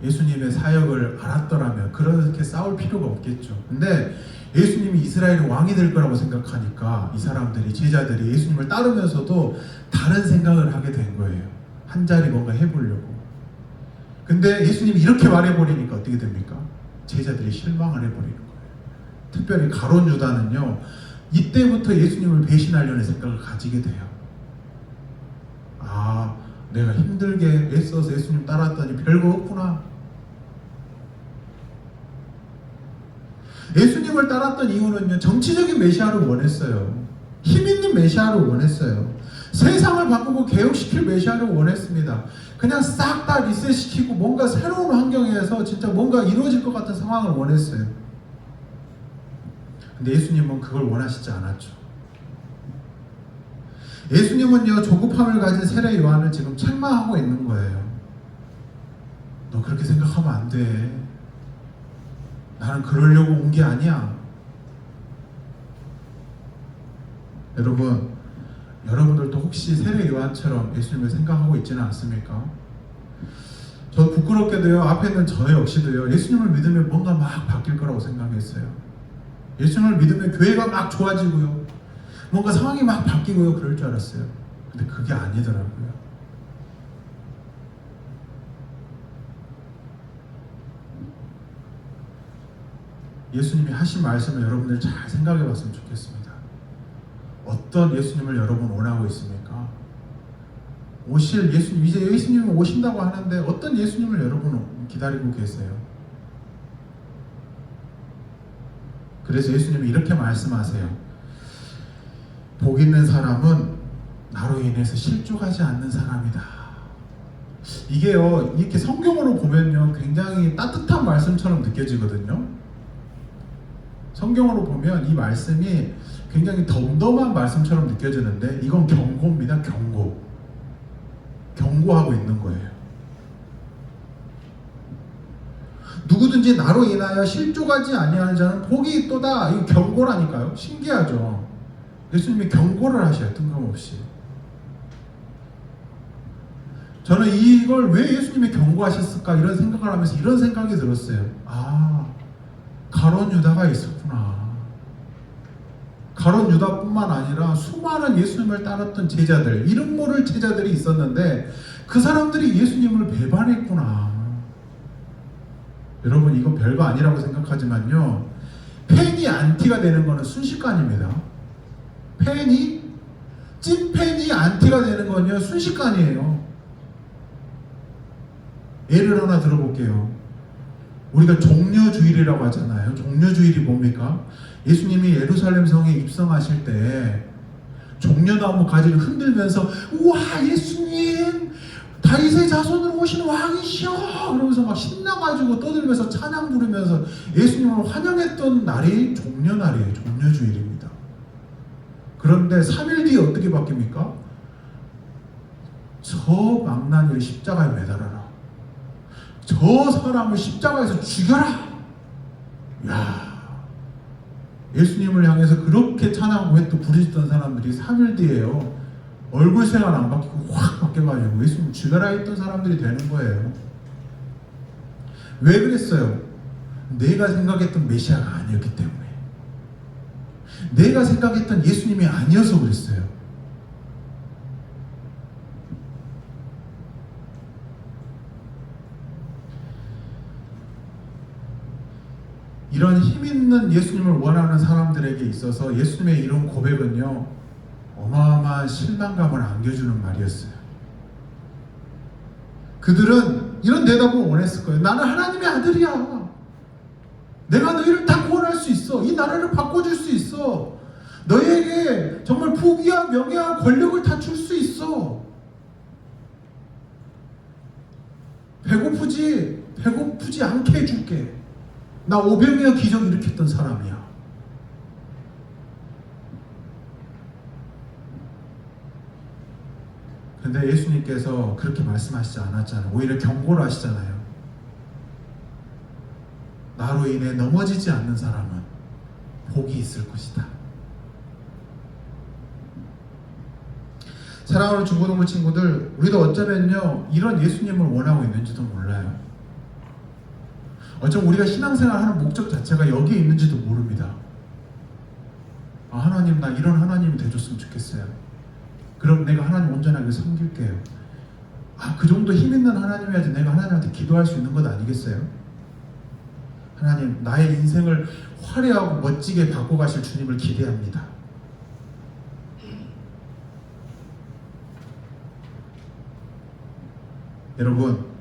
예수님의 사역을 알았더라면 그렇게 싸울 필요가 없겠죠. 근데 예수님이 이스라엘의 왕이 될 거라고 생각하니까 이 사람들이, 제자들이 예수님을 따르면서도 다른 생각을 하게 된 거예요. 한 자리 뭔가 해보려고. 근데 예수님이 이렇게 말해버리니까 어떻게 됩니까? 제자들이 실망을 해버리는 거예요. 특별히 가룟 유다는요, 이때부터 예수님을 배신하려는 생각을 가지게 돼요. 아, 내가 힘들게 애써서 예수님 따랐더니 별거 없구나. 예수님을 따랐던 이유는요, 정치적인 메시아를 원했어요. 힘 있는 메시아를 원했어요. 세상을 바꾸고 개혁시킬 메시아를 원했습니다. 그냥 싹 다 리셋시키고 뭔가 새로운 환경에서 진짜 뭔가 이루어질 것 같은 상황을 원했어요. 근데 예수님은 그걸 원하시지 않았죠. 예수님은요, 조급함을 가진 세례 요한을 지금 책망하고 있는 거예요. 너 그렇게 생각하면 안 돼. 나는 그러려고 온 게 아니야. 여러분들도 혹시 세례 요한처럼 예수님을 생각하고 있지는 않습니까? 저 부끄럽게도요, 앞에 있는 저 역시도요, 예수님을 믿으면 뭔가 막 바뀔 거라고 생각했어요. 예수님을 믿으면 교회가 막 좋아지고요, 뭔가 상황이 막 바뀌고요, 그럴 줄 알았어요. 근데 그게 아니더라고요. 예수님이 하신 말씀을 여러분들 잘 생각해 봤으면 좋겠습니다. 어떤 예수님을 여러분 원하고 있습니까? 오실 예수님, 이제 예수님은 오신다고 하는데 어떤 예수님을 여러분 기다리고 계세요? 그래서 예수님이 이렇게 말씀하세요. 복 있는 사람은 나로 인해서 실족하지 않는 사람이다. 이게요, 이렇게 성경으로 보면요, 굉장히 따뜻한 말씀처럼 느껴지거든요. 성경으로 보면 이 말씀이 굉장히 덤덤한 말씀처럼 느껴지는데 이건 경고입니다. 경고하고 있는 거예요. 누구든지 나로 인하여 실족하지 아니하는 자는 복이 있도다. 이 경고라니까요. 신기하죠. 예수님이 경고를 하셔요. 뜬금없이. 저는 이걸 왜 예수님이 경고하셨을까 이런 생각을 하면서 이런 생각이 들었어요. 아, 가룟 유다가 있었구나. 가룟 유다뿐만 아니라 수많은 예수님을 따랐던 제자들, 이름 모를 제자들이 있었는데 그 사람들이 예수님을 배반했구나. 여러분, 이건 별거 아니라고 생각하지만요, 팬이 안티가 되는 거는 순식간입니다. 찐팬이 안티가 되는 건요, 순식간이에요. 예를 하나 들어볼게요. 우리가 종려주일이라고 하잖아요. 종려주일이 뭡니까? 예수님이 예루살렘 성에 입성하실 때 종려나무 가지를 흔들면서 우와, 예수님 다윗의 자손으로 오신 왕이시여 그러면서 막 신나가지고 떠들면서 찬양 부르면서 예수님을 환영했던 날이 종려날이에요. 종려주일입니다. 그런데 3일 뒤에 어떻게 바뀝니까? 저 망나니를 십자가에 매달아라. 저 사람을 십자가에서 죽여라. 야, 예수님을 향해서 그렇게 찬양하고 했던 부르짖던 사람들이 3일 뒤에요, 얼굴색은 안 바뀌고 확 바뀌어가지고 예수님 죽여라 했던 사람들이 되는 거예요. 왜 그랬어요? 내가 생각했던 메시아가 아니었기 때문에. 내가 생각했던 예수님이 아니어서 그랬어요. 이런 힘있는 예수님을 원하는 사람들에게 있어서 예수님의 이런 고백은요, 어마어마한 실망감을 안겨주는 말이었어요. 그들은 이런 대답을 원했을 거예요. 나는 하나님의 아들이야. 내가 너희를 다 구원할 수 있어. 이 나라를 바꿔줄 수 있어. 너희에게 정말 부귀와 명예와 권력을 다 줄 수 있어. 배고프지 않게 해줄게. 나 500여 기적 일으켰던 사람이야. 근데 예수님께서 그렇게 말씀하시지 않았잖아요. 오히려 경고를 하시잖아요. 나로 인해 넘어지지 않는 사람은 복이 있을 것이다. 사랑하는 중고등부 친구들, 우리도 어쩌면요 이런 예수님을 원하고 있는지도 몰라요. 어쩌면 우리가 신앙생활하는 목적 자체가 여기에 있는지도 모릅니다. 아, 하나님, 나 이런 하나님이 돼줬으면 좋겠어요. 그럼 내가 하나님 온전하게 섬길게요. 아, 그 정도 힘 있는 하나님이야지 내가 하나님한테 기도할 수 있는 것 아니겠어요? 하나님, 나의 인생을 화려하고 멋지게 바꿔가실 주님을 기대합니다. 여러분,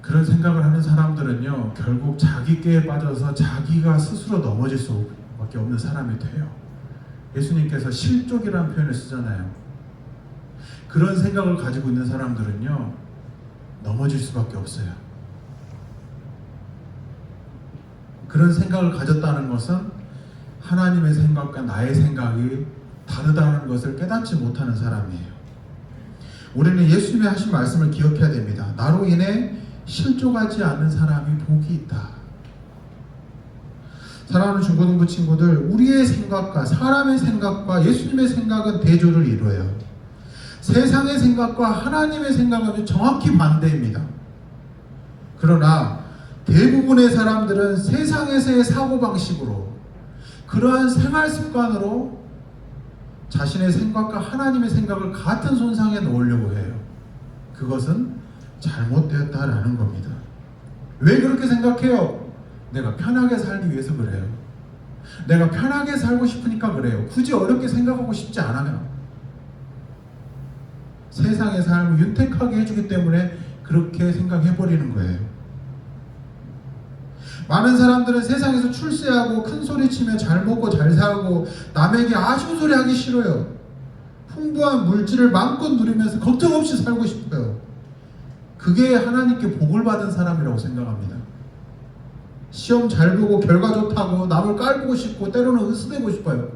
그런 생각을 하는 사람들은요 결국 자기께에 빠져서 자기가 스스로 넘어질 수밖에 없는 사람이 돼요. 예수님께서 실족이라는 표현을 쓰잖아요. 그런 생각을 가지고 있는 사람들은요 넘어질 수밖에 없어요. 그런 생각을 가졌다는 것은 하나님의 생각과 나의 생각이 다르다는 것을 깨닫지 못하는 사람이에요. 우리는 예수님이 하신 말씀을 기억해야 됩니다. 나로 인해 실족하지 않는 사람이 복이 있다. 사랑하는 중고등부 친구들, 우리의 생각과 사람의 생각과 예수님의 생각은 대조를 이루어요. 세상의 생각과 하나님의 생각은 정확히 반대입니다. 그러나 대부분의 사람들은 세상에서의 사고방식으로 그러한 생활 습관으로 자신의 생각과 하나님의 생각을 같은 손상에 놓으려고 해요. 그것은 잘못되었다라는 겁니다. 왜 그렇게 생각해요? 내가 편하게 살기 위해서 그래요. 내가 편하게 살고 싶으니까 그래요. 굳이 어렵게 생각하고 싶지 않아요. 세상의 삶을 윤택하게 해주기 때문에 그렇게 생각해버리는 거예요. 많은 사람들은 세상에서 출세하고 큰 소리치며 잘 먹고 잘 살고 남에게 아쉬운 소리 하기 싫어요. 풍부한 물질을 마음껏 누리면서 걱정 없이 살고 싶어요. 그게 하나님께 복을 받은 사람이라고 생각합니다. 시험 잘 보고 결과 좋다고 남을 깔보고 싶고 때로는 으스대고 싶어요.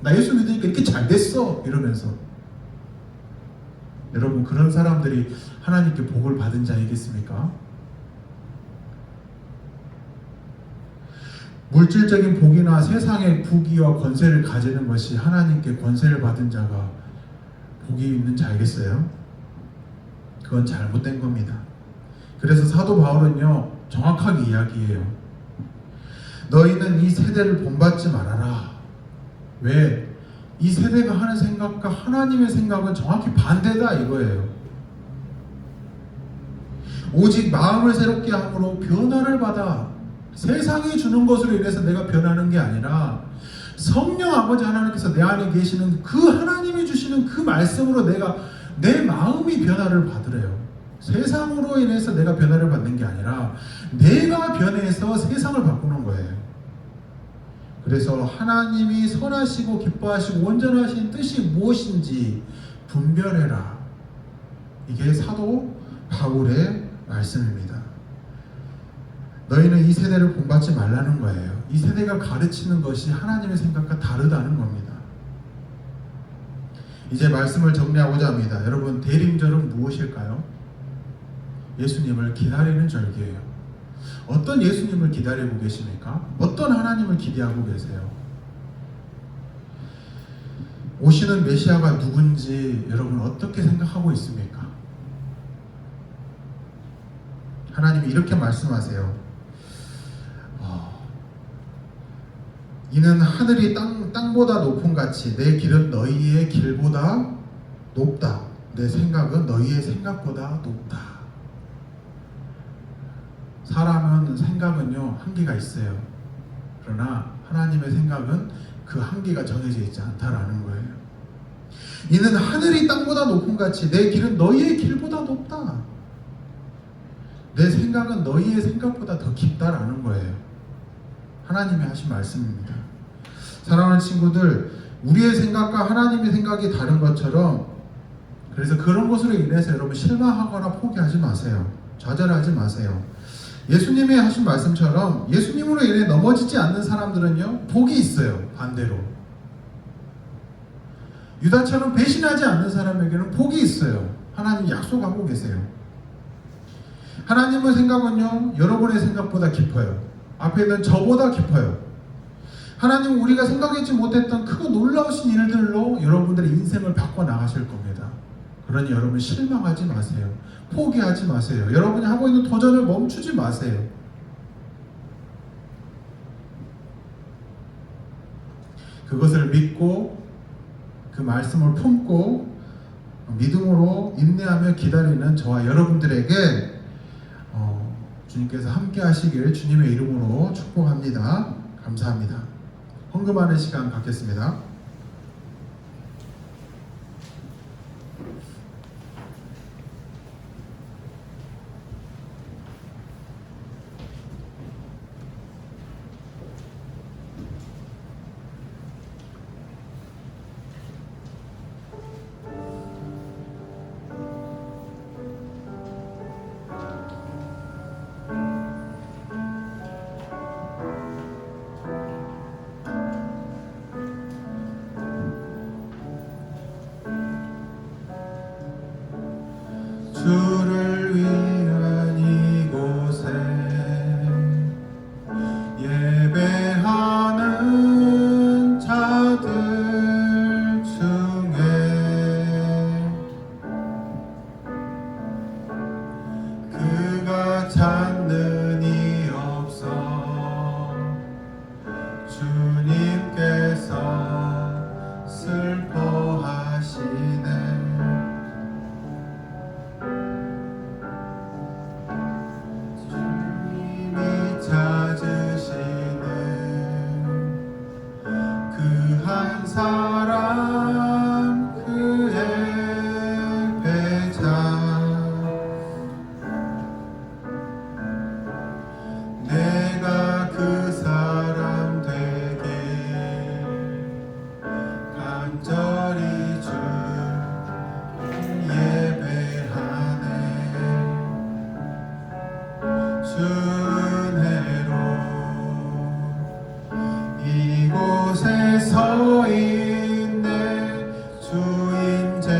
나 예수 믿으니까 이렇게 잘 됐어 이러면서. 여러분, 그런 사람들이 하나님께 복을 받은 자이겠습니까? 물질적인 복이나 세상의 부귀와 권세를 가지는 것이 하나님께 권세를 받은 자가 복이 있는 자이겠어요? 그건 잘못된 겁니다. 그래서 사도 바울은요 정확하게 이야기해요. 너희는 이 세대를 본받지 말아라. 왜? 이 세대가 하는 생각과 하나님의 생각은 정확히 반대다 이거예요. 오직 마음을 새롭게 함으로 변화를 받아. 세상이 주는 것으로 인해서 내가 변하는 게 아니라 성령 아버지 하나님께서 내 안에 계시는 그 하나님이 주시는 그 말씀으로 내 마음이 변화를 받으래요. 세상으로 인해서 내가 변화를 받는 게 아니라 내가 변해서 세상을 바꾸는 거예요. 그래서 하나님이 선하시고 기뻐하시고 온전하신 뜻이 무엇인지 분별해라. 이게 사도 바울의 말씀입니다. 너희는 이 세대를 본받지 말라는 거예요. 이 세대가 가르치는 것이 하나님의 생각과 다르다는 겁니다. 이제 말씀을 정리하고자 합니다. 여러분, 대림절은 무엇일까요? 예수님을 기다리는 절기예요. 어떤 예수님을 기다리고 계십니까? 어떤 하나님을 기대하고 계세요? 오시는 메시아가 누군지 여러분 어떻게 생각하고 있습니까? 하나님이 이렇게 말씀하세요. 이는 하늘이 땅보다 높은 같이 내 길은 너희의 길보다 높다. 내 생각은 너희의 생각보다 높다. 사람은 생각은요 한계가 있어요. 그러나 하나님의 생각은 그 한계가 정해져 있지 않다라는 거예요. 이는 하늘이 땅보다 높은 같이 내 길은 너희의 길보다 높다. 내 생각은 너희의 생각보다 더 깊다라는 거예요. 하나님이 하신 말씀입니다. 사랑하는 친구들, 우리의 생각과 하나님의 생각이 다른 것처럼 그래서 그런 것으로 인해서 여러분 실망하거나 포기하지 마세요. 좌절하지 마세요. 예수님이 하신 말씀처럼 예수님으로 인해 넘어지지 않는 사람들은요 복이 있어요. 반대로 유다처럼 배신하지 않는 사람에게는 복이 있어요. 하나님 약속하고 계세요. 하나님의 생각은요 여러분의 생각보다 깊어요. 앞에 있는 저보다 깊어요. 하나님은 우리가 생각하지 못했던 크고 놀라우신 일들로 여러분들의 인생을 바꿔 나가실 겁니다. 그러니 여러분 실망하지 마세요. 포기하지 마세요. 여러분이 하고 있는 도전을 멈추지 마세요. 그것을 믿고 그 말씀을 품고 믿음으로 인내하며 기다리는 저와 여러분들에게 주님께서 함께 하시길 주님의 이름으로 축복합니다. 감사합니다. 헌금하는 시간 갖겠습니다. 주를 위한 이곳에 예배하는 자들 중에 그가 찾는 이 없어 주님께서 슬퍼하시네. 찾으시는 그 한 사람 그의 배자 내가 그 사람 되길 간절히 주 예배하네. 이곳에 서 있네. 주 임재에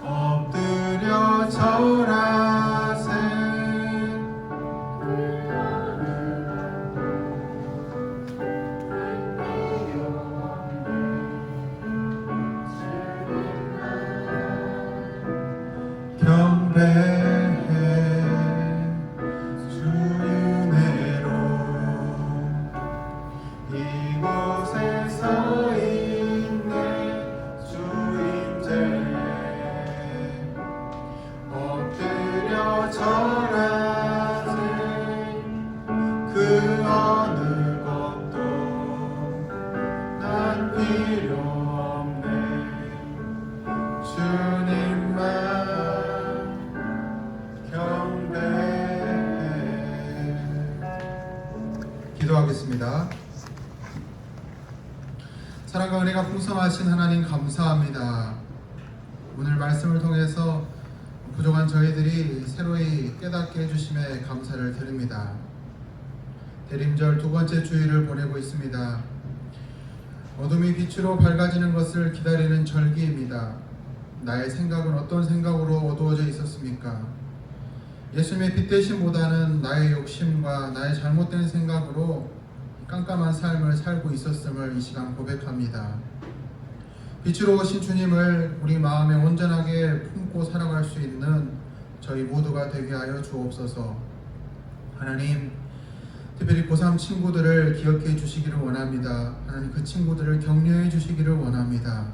엎드려 절하세. 경배해 주 은혜로 이곳에 서 있네. 주 임재에 엎드려 절하세. 그 어느 것도 난 필요 없네. 주님만 경배해. 기도하겠습니다. 사랑과 은혜가 풍성하신 하나님 감사합니다. 오늘 말씀을 통해서 부족한 저희들이 새로이 깨닫게 해주심에 감사를 드립니다. 대림절 두 번째 주일을 보내고 있습니다. 어둠이 빛으로 밝아지는 것을 기다리는 절기입니다. 나의 생각은 어떤 생각으로 어두워져 있었습니까? 예수님의 빛 대신보다는 나의 욕심과 나의 잘못된 생각으로 깜깜한 삶을 살고 있었음을 이 시간 고백합니다. 빛으로 오신 주님을 우리 마음에 온전하게 품고 살아갈 수 있는 저희 모두가 되게 하여 주옵소서. 하나님, 특별히 고3 친구들을 기억해 주시기를 원합니다. 하나님, 그 친구들을 격려해 주시기를 원합니다.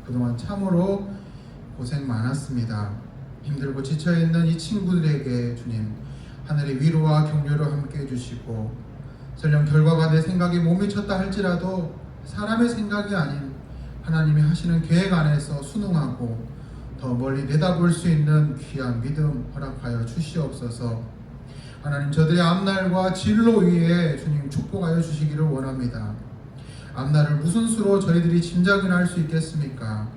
그동안 참으로 고생 많았습니다. 힘들고 지쳐있는 이 친구들에게 주님, 하늘의 위로와 격려를 함께 해주시고, 설령 결과가 내 생각에 못 미쳤다 할지라도 사람의 생각이 아닌 하나님이 하시는 계획 안에서 순응하고 더 멀리 내다볼 수 있는 귀한 믿음 허락하여 주시옵소서. 하나님, 저들의 앞날과 진로 위에 주님 축복하여 주시기를 원합니다. 앞날을 무슨 수로 저희들이 짐작이나 할 수 있겠습니까?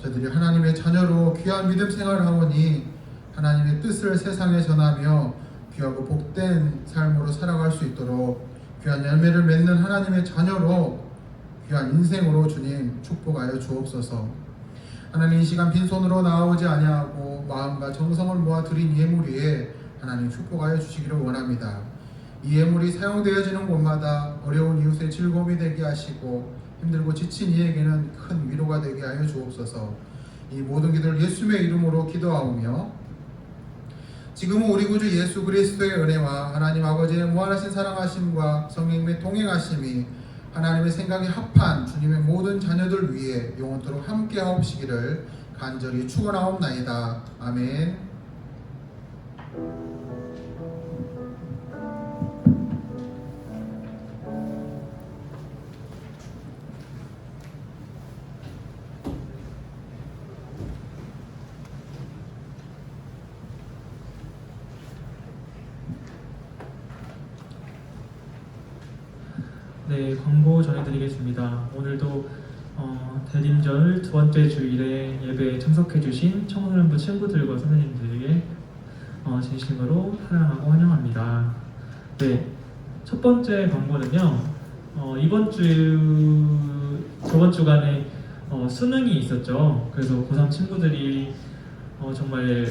저들이 하나님의 자녀로 귀한 믿음 생활을 하오니 하나님의 뜻을 세상에 전하며 귀하고 복된 삶으로 살아갈 수 있도록 귀한 열매를 맺는 하나님의 자녀로 귀한 인생으로 주님 축복하여 주옵소서. 하나님, 이 시간 빈손으로 나오지 아니하고 마음과 정성을 모아 드린 예물 위에 하나님 축복하여 주시기를 원합니다. 이 예물이 사용되어지는 곳마다 어려운 이웃의 즐거움이 되게 하시고 힘들고 지친 이에게는 큰 위로가 되게 하여 주옵소서. 이 모든 기도를 예수님의 이름으로 기도하오며 지금은 우리 구주 예수 그리스도의 은혜와 하나님 아버지의 무한하신 사랑하심과 성령님의 동행하심이 하나님의 생각에 합한 주님의 모든 자녀들 위해 영원토록 함께 하옵시기를 간절히 축원하옵나이다. 아멘. 네, 광고 전해드리겠습니다. 오늘도 대림절 두 번째 주일에 예배에 참석해주신 청소년부 친구들과 선생님들에게 진심으로 사랑하고 환영합니다. 네, 첫 번째 광고는요. 저번 주간에 수능이 있었죠. 그래서 고3 친구들이 정말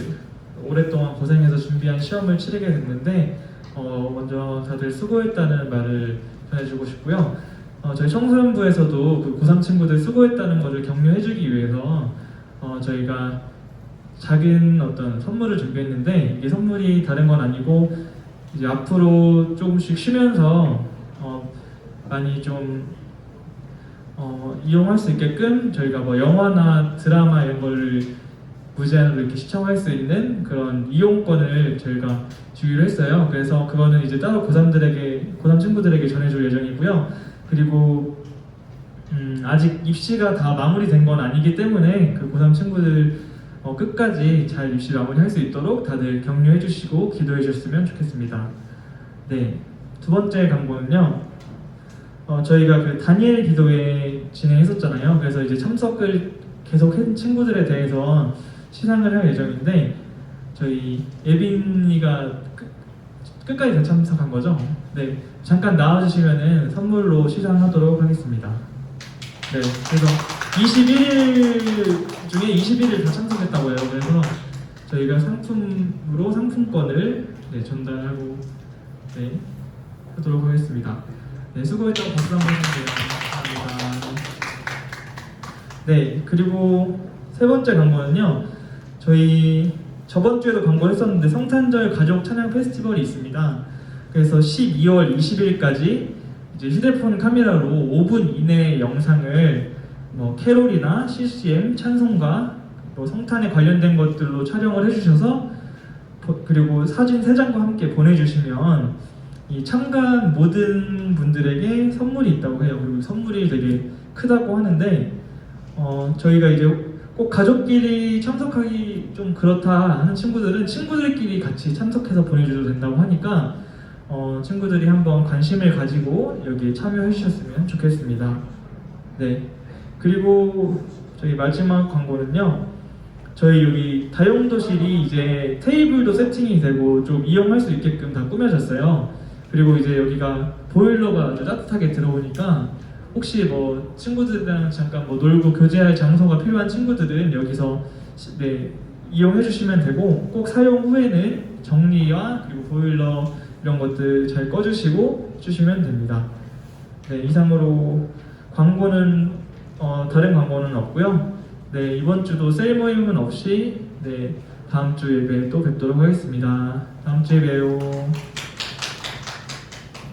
오랫동안 고생해서 준비한 시험을 치르게 됐는데 먼저 다들 수고했다는 말을 전해주고 싶고요. 저희 청소년부에서도 그 고3 친구들 수고했다는 것을 격려해주기 위해서 저희가 작은 어떤 선물을 준비했는데 이게 선물이 다른 건 아니고 이제 앞으로 조금씩 쉬면서 많이 좀 이용할 수 있게끔 저희가 뭐 영화나 드라마 이런 거를 무제한으로 이렇게 시청할 수 있는 그런 이용권을 저희가 주기로 했어요. 그래서 그거는 이제 따로 고3 친구들에게 전해줄 예정이고요. 그리고 아직 입시가 다 마무리된 건 아니기 때문에 그 고3 친구들 끝까지 잘 입시 마무리할 수 있도록 다들 격려해 주시고 기도해 주셨으면 좋겠습니다. 네, 두 번째 광고는요. 저희가 그 다니엘 기도회 진행했었잖아요. 그래서 이제 참석을 계속한 친구들에 대해서 시상을 할 예정인데 저희 예빈이가 끝까지 다 참석한 거죠? 네, 잠깐 나와주시면은 선물로 시상하도록 하겠습니다. 네, 그래서 21일 중에 21일 다 참석했다고 해요. 그래서 저희가 상품권을 전달하고 하도록 하겠습니다. 네, 수고했다고 박수 한번 주세요. 감사합니다. 네, 그리고 세 번째 광고는요. 저희 저번 주에도 광고를 했었는데 성탄절 가족 찬양 페스티벌이 있습니다. 그래서 12월 20일까지 이제 휴대폰 카메라로 5분 이내의 영상을 뭐 캐롤이나 CCM, 찬송가, 뭐 성탄에 관련된 것들로 촬영을 해주셔서 그리고 사진 3장과 함께 보내주시면 이 참가한 모든 분들에게 선물이 있다고 해요. 그리고 선물이 되게 크다고 하는데 저희가 이제 꼭 가족끼리 참석하기 좀 그렇다 하는 친구들은 친구들끼리 같이 참석해서 보내줘도 된다고 하니까 친구들이 한번 관심을 가지고 여기에 참여해 주셨으면 좋겠습니다. 네, 그리고 저희 마지막 광고는요. 저희 여기 다용도실이 이제 테이블도 세팅이 되고 좀 이용할 수 있게끔 다 꾸며졌어요. 그리고 이제 여기가 보일러가 아주 따뜻하게 들어오니까 혹시 뭐 친구들이랑 잠깐 뭐 놀고 교제할 장소가 필요한 친구들은 여기서 이용해 주시면 되고 꼭 사용 후에는 정리와 그리고 보일러 이런 것들 잘 꺼주시고 주시면 됩니다. 네, 이상으로 광고는 다른 광고는 없고요. 네, 이번 주도 세일 모임은 없이 다음 주 예배에 또 뵙도록 하겠습니다. 다음 주에 봬요.